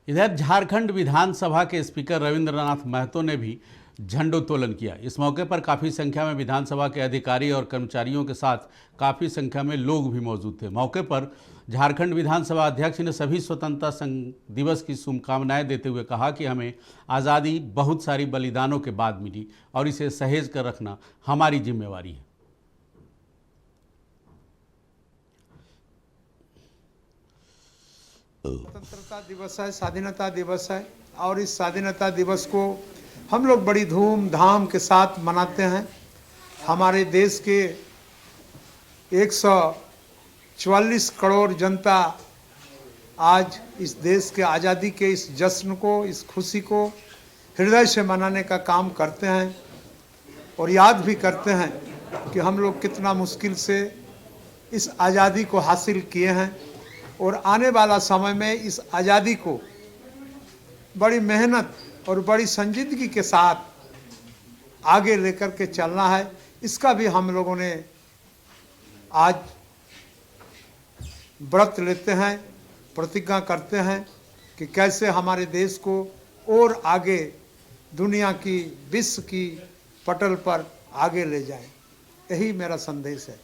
इधर झारखंड विधानसभा के स्पीकर रविंद्रनाथ महतो ने भी झंडोत्तोलन किया। इस मौके पर काफ़ी संख्या में विधानसभा के अधिकारी और कर्मचारियों के साथ काफ़ी संख्या में लोग भी मौजूद थे। मौके पर झारखंड विधानसभा अध्यक्ष ने सभी स्वतंत्रता दिवस की शुभकामनाएं देते हुए कहा कि हमें आज़ादी बहुत सारी बलिदानों के बाद मिली और इसे सहेज कर रखना हमारी जिम्मेवारी है। स्वतंत्रता दिवस है, स्वाधीनता दिवस है और इस स्वाधीनता दिवस को हम लोग बड़ी धूमधाम के साथ मनाते हैं। हमारे देश के 144 करोड़ जनता आज इस देश के आज़ादी के इस जश्न को, इस खुशी को हृदय से मनाने का काम करते हैं और याद भी करते हैं कि हम लोग कितना मुश्किल से इस आज़ादी को हासिल किए हैं और आने वाला समय में इस आज़ादी को बड़ी मेहनत और बड़ी संजीदगी के साथ आगे लेकर के चलना है। इसका भी हम लोगों ने आज व्रत लेते हैं, प्रतिज्ञा करते हैं कि कैसे हमारे देश को और आगे दुनिया की, विश्व की पटल पर आगे ले जाएं। यही मेरा संदेश है।